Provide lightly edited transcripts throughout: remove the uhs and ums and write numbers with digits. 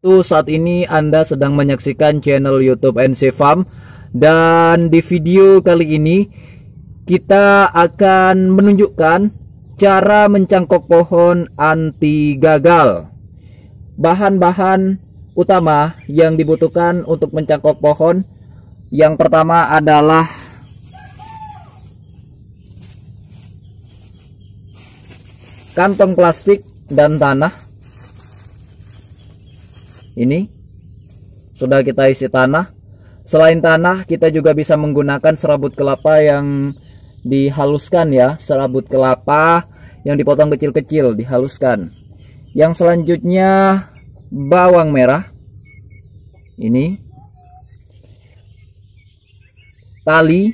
Saat ini Anda sedang menyaksikan channel YouTube NC Farm, dan di video kali ini kita akan menunjukkan cara mencangkok pohon anti gagal. Bahan-bahan utama yang dibutuhkan untuk mencangkok pohon, yang pertama adalah kantong plastik dan tanah. Ini sudah kita isi tanah. Selain tanah, kita juga bisa menggunakan serabut kelapa yang dihaluskan ya, serabut kelapa yang dipotong kecil-kecil dihaluskan. Yang selanjutnya bawang merah. Ini tali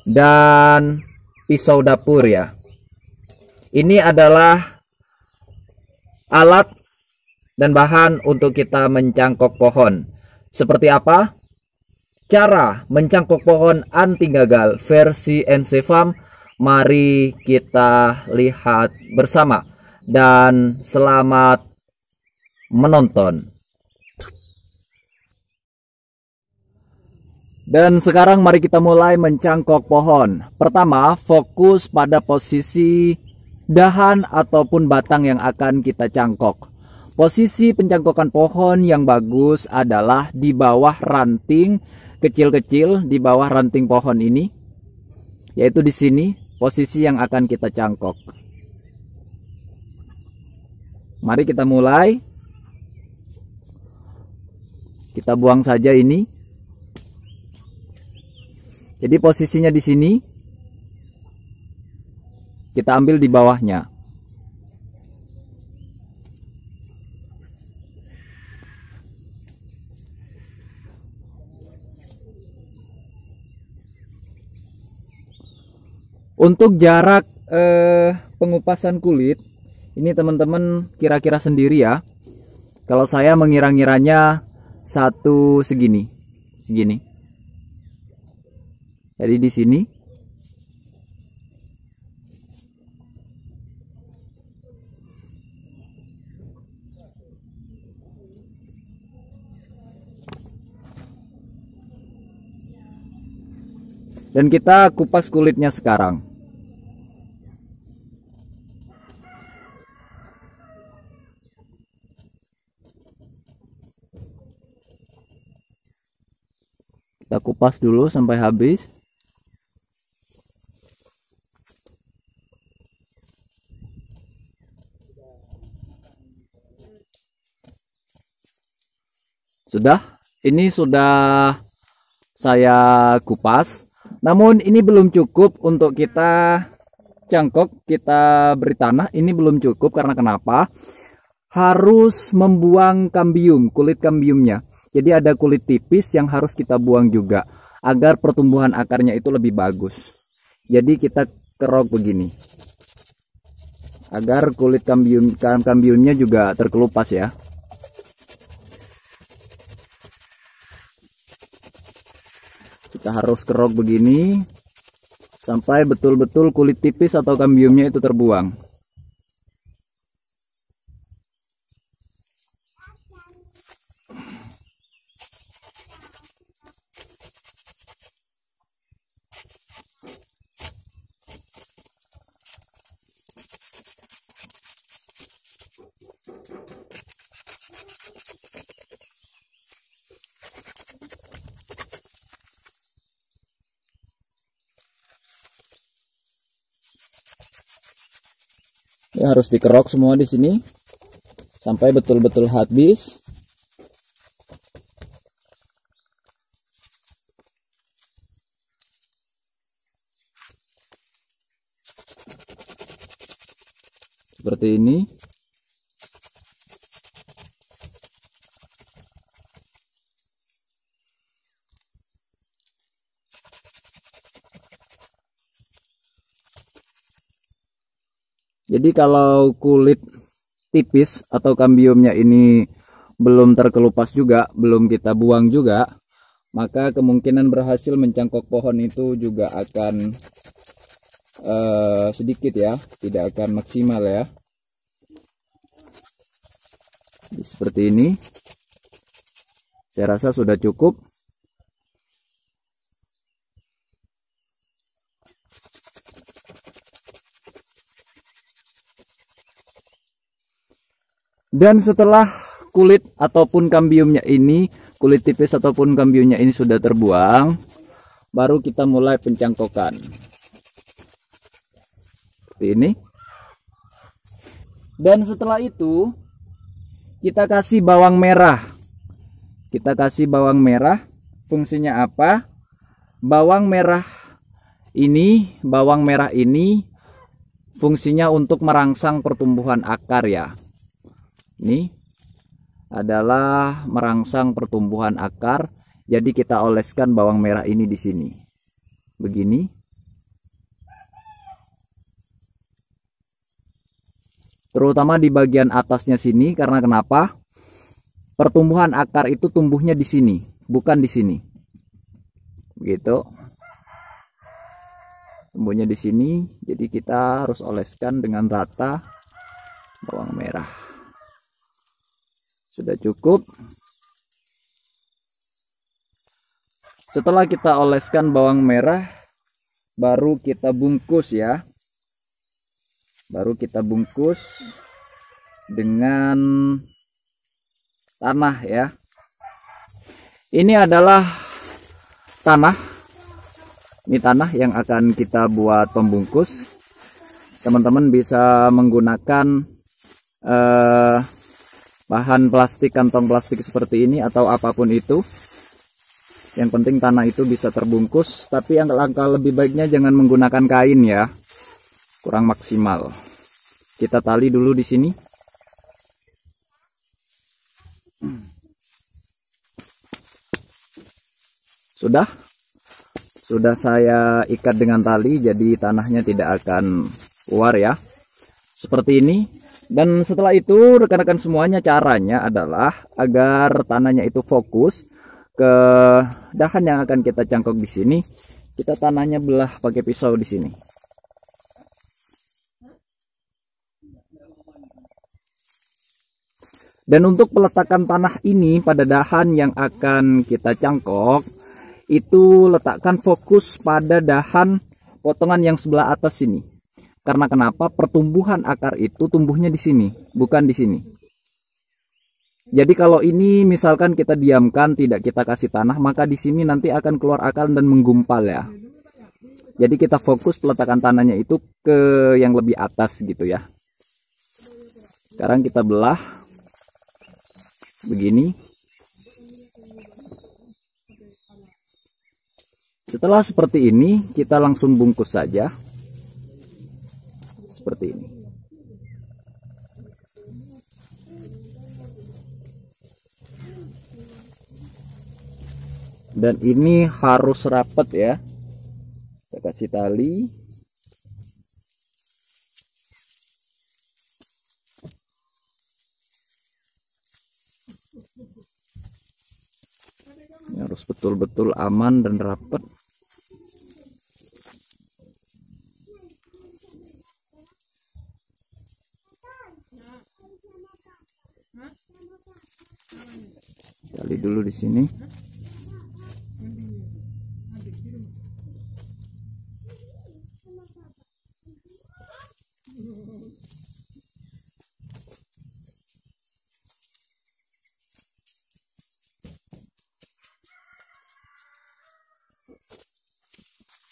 dan pisau dapur ya. Ini adalah alat dan bahan untuk kita mencangkok pohon. Seperti apa cara mencangkok pohon anti gagal versi NC Farm? Mari kita lihat bersama, dan selamat menonton. Dan sekarang mari kita mulai mencangkok pohon. Pertama, fokus pada posisi dahan ataupun batang yang akan kita cangkok. Posisi pencangkokan pohon yang bagus adalah di bawah ranting kecil-kecil, di bawah ranting pohon ini, yaitu di sini posisi yang akan kita cangkok. Mari kita mulai. Kita buang saja ini. Jadi posisinya di sini. Kita ambil di bawahnya. Untuk jarak pengupasan kulit, ini teman-teman kira-kira sendiri ya. Kalau saya mengira-ngiranya satu segini. Jadi di sini. Dan kita kupas kulitnya sekarang. Kita kupas dulu sampai habis. Sudah, ini sudah saya kupas. Namun ini belum cukup untuk kita cangkok, kita beri tanah. Ini belum cukup karena kenapa? Harus membuang kambium, kulit kambiumnya. Jadi ada kulit tipis yang harus kita buang juga agar pertumbuhan akarnya itu lebih bagus. Jadi kita kerok begini agar kulit kambiumnya juga terkelupas ya. Kita harus kerok begini sampai betul-betul kulit tipis atau kambiumnya itu terbuang. Ya, harus dikerok semua di sini sampai betul-betul habis. Seperti ini. Jadi kalau kulit tipis atau kambiumnya ini belum terkelupas juga, belum kita buang juga, maka kemungkinan berhasil mencangkok pohon itu juga akan sedikit ya, tidak akan maksimal ya. Seperti ini. Saya rasa sudah cukup. Dan setelah kulit ataupun kambiumnya ini, kulit tipis ataupun kambiumnya ini sudah terbuang, baru kita mulai pencangkokan. Seperti ini. Dan setelah itu, kita kasih bawang merah. Kita kasih bawang merah. Fungsinya apa? Bawang merah ini fungsinya untuk merangsang pertumbuhan akar ya. Ini adalah merangsang pertumbuhan akar. Jadi kita oleskan bawang merah ini di sini. Begini. Terutama di bagian atasnya sini, karena kenapa? Pertumbuhan akar itu tumbuhnya di sini, bukan di sini. Begitu. Tumbuhnya di sini, jadi kita harus oleskan dengan rata bawang merah. Sudah cukup. Setelah kita oleskan bawang merah, baru kita bungkus ya. Baru kita bungkus dengan tanah ya. Ini adalah tanah. Ini tanah yang akan kita buat pembungkus. Teman-teman bisa menggunakan bahan plastik, kantong plastik seperti ini atau apapun itu. Yang penting tanah itu bisa terbungkus, tapi yang langkah lebih baiknya jangan menggunakan kain ya. Kurang maksimal. Kita tali dulu di sini. Sudah saya ikat dengan tali, jadi tanahnya tidak akan keluar ya. Seperti ini. Dan setelah itu rekan-rekan semuanya, caranya adalah agar tanahnya itu fokus ke dahan yang akan kita cangkok di sini. Kita tanahnya belah pakai pisau di sini. Dan untuk peletakan tanah ini pada dahan yang akan kita cangkok, itu letakkan fokus pada dahan potongan yang sebelah atas sini. Karena kenapa? Pertumbuhan akar itu tumbuhnya di sini, bukan di sini. Jadi kalau ini misalkan kita diamkan, tidak kita kasih tanah, maka di sini nanti akan keluar akar dan menggumpal ya. Jadi kita fokus peletakan tanahnya itu ke yang lebih atas gitu ya. Sekarang kita belah. Begini. Setelah seperti ini, kita langsung bungkus saja. Seperti ini. Dan ini harus rapat ya. Kita kasih tali. Ini harus betul-betul aman dan rapat. Tali dulu di sini.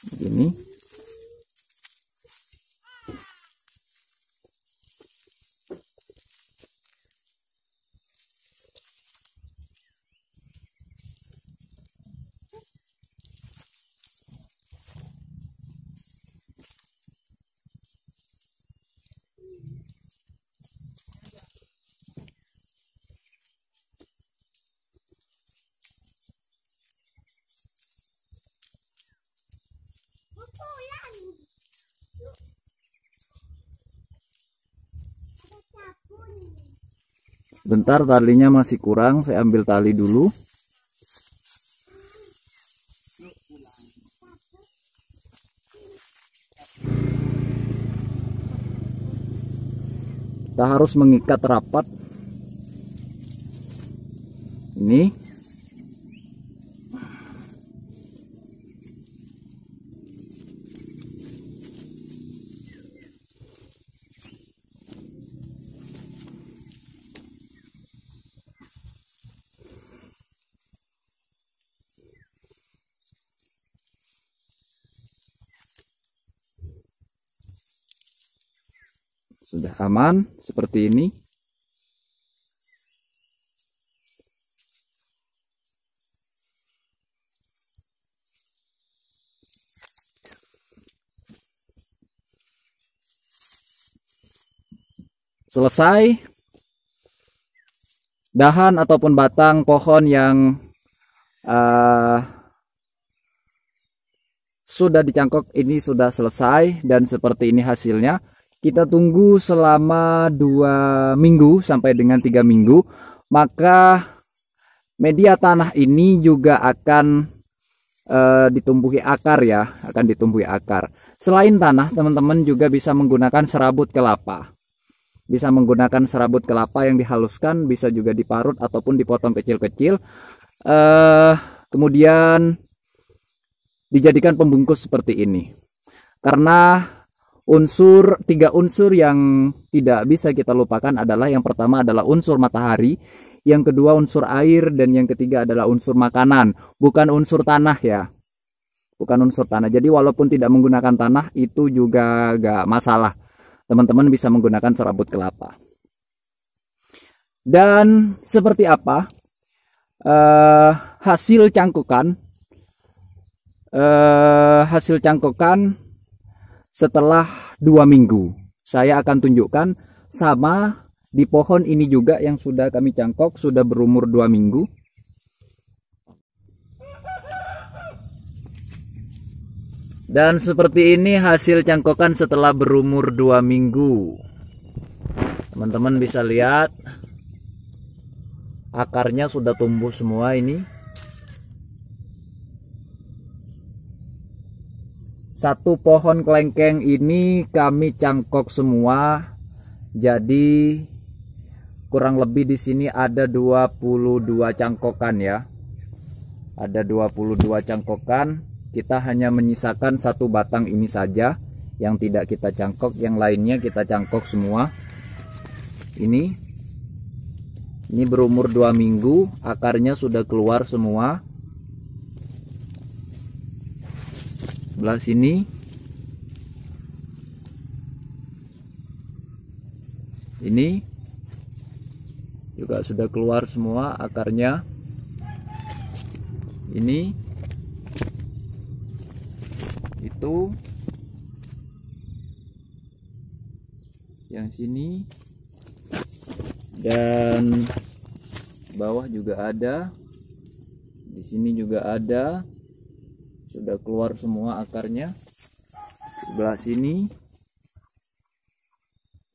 Begini. Bentar, talinya masih kurang, saya ambil tali dulu. Kita harus mengikat rapat. Ini sudah aman seperti ini. Selesai. Dahan ataupun batang pohon yang sudah dicangkok ini sudah selesai, dan seperti ini hasilnya. Kita tunggu selama 2 minggu sampai dengan 3 minggu, maka media tanah ini juga akan ditumbuhi akar ya, akan ditumbuhi akar. Selain tanah, teman-teman juga bisa menggunakan serabut kelapa. Bisa menggunakan serabut kelapa yang dihaluskan, bisa juga diparut ataupun dipotong kecil-kecil. Kemudian dijadikan pembungkus seperti ini. Karena 3 unsur yang tidak bisa kita lupakan adalah, yang pertama adalah unsur matahari, yang kedua unsur air, dan yang ketiga adalah unsur makanan, bukan unsur tanah ya. Bukan unsur tanah. Jadi walaupun tidak menggunakan tanah itu juga gak masalah. Teman-teman bisa menggunakan serabut kelapa. Dan seperti apa hasil cangkokan? Hasil cangkokan setelah 2 minggu. Saya akan tunjukkan. Sama di pohon ini juga yang sudah kami cangkok, sudah berumur 2 minggu. Dan seperti ini hasil cangkokan setelah berumur 2 minggu. Teman-teman bisa lihat akarnya sudah tumbuh semua ini. Satu pohon kelengkeng ini kami cangkok semua. Jadi kurang lebih di sini ada 22 cangkokan ya. Ada 22 cangkokan. Kita hanya menyisakan 1 batang ini saja yang tidak kita cangkok, yang lainnya kita cangkok semua. Ini berumur 2 minggu, akarnya sudah keluar semua. Sebelah sini ini juga sudah keluar semua akarnya. Ini itu yang sini, dan bawah juga ada, di sini juga ada, sudah keluar semua akarnya. Sebelah sini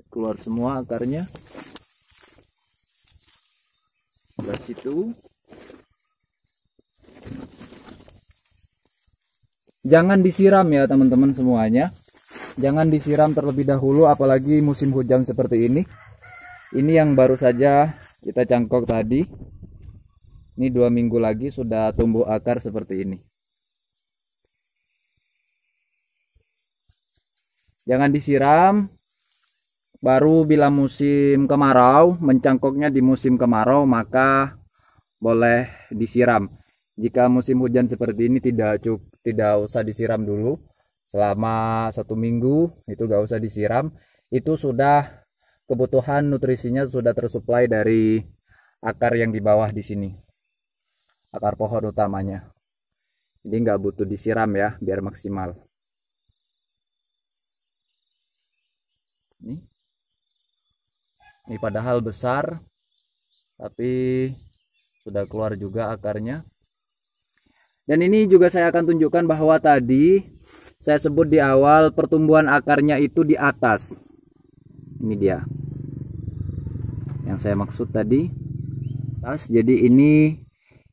keluar semua akarnya, sebelah situ. Jangan disiram ya teman-teman semuanya. Jangan disiram terlebih dahulu, apalagi musim hujan seperti ini. Ini yang baru saja kita cangkok tadi. Ini 2 minggu lagi sudah tumbuh akar seperti ini. Jangan disiram. Baru bila musim kemarau, mencangkoknya di musim kemarau, maka boleh disiram. Jika musim hujan seperti ini tidak usah disiram dulu. Selama 1 minggu itu gak usah disiram. Itu sudah kebutuhan nutrisinya sudah tersuplai dari akar yang di bawah di sini. Akar pohon utamanya. Jadi nggak butuh disiram ya, biar maksimal. Ini padahal besar, tapi sudah keluar juga akarnya. Dan ini juga saya akan tunjukkan bahwa tadi saya sebut di awal pertumbuhan akarnya itu di atas. Ini dia yang saya maksud tadi. Jadi ini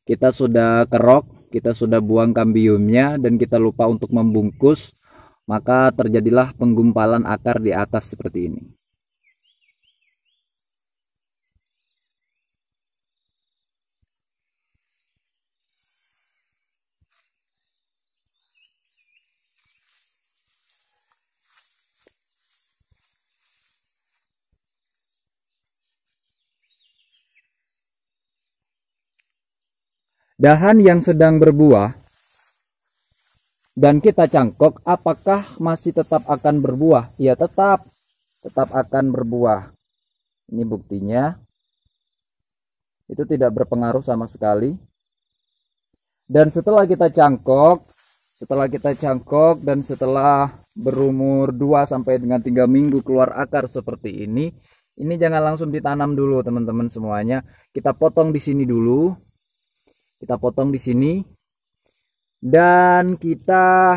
kita sudah kerok, kita sudah buang kambiumnya, dan kita lupa untuk membungkus, maka terjadilah penggumpalan akar di atas seperti ini. dahan yang sedang berbuah dan kita cangkok, apakah masih tetap akan berbuah? Ya, tetap akan berbuah. Ini buktinya. Itu tidak berpengaruh sama sekali. Dan setelah kita cangkok dan setelah berumur 2 sampai dengan 3 minggu keluar akar seperti ini jangan langsung ditanam dulu teman-teman semuanya. Kita potong di sini dulu. Kita potong di sini dan kita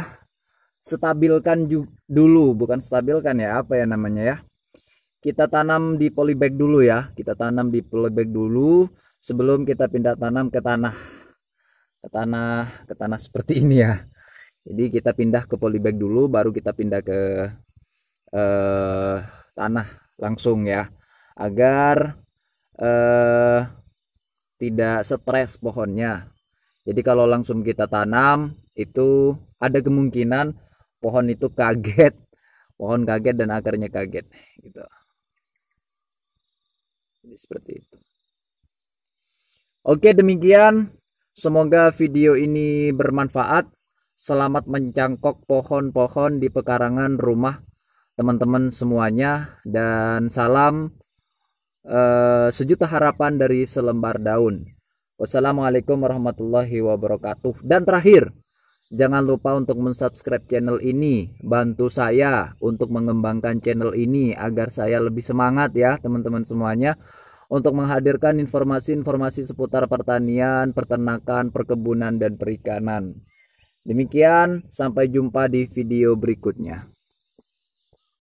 stabilkan dulu, bukan stabilkan ya, apa ya namanya ya. Kita tanam di polybag dulu ya. Kita tanam di polybag dulu sebelum kita pindah tanam ke tanah seperti ini ya. Jadi kita pindah ke polybag dulu, baru kita pindah ke tanah langsung ya, agar tidak stres pohonnya. Jadi kalau langsung kita tanam itu ada kemungkinan pohon itu kaget, dan akarnya kaget gitu. Jadi seperti itu. Oke, demikian. Semoga video ini bermanfaat. Selamat mencangkok pohon-pohon di pekarangan rumah teman-teman semuanya, dan salam sejuta harapan dari selembar daun. Wassalamualaikum warahmatullahi wabarakatuh. Dan terakhir, jangan lupa untuk mensubscribe channel ini. Bantu saya untuk mengembangkan channel ini agar saya lebih semangat ya teman-teman semuanya, untuk menghadirkan informasi-informasi seputar pertanian, peternakan, perkebunan, dan perikanan. Demikian, sampai jumpa di video berikutnya.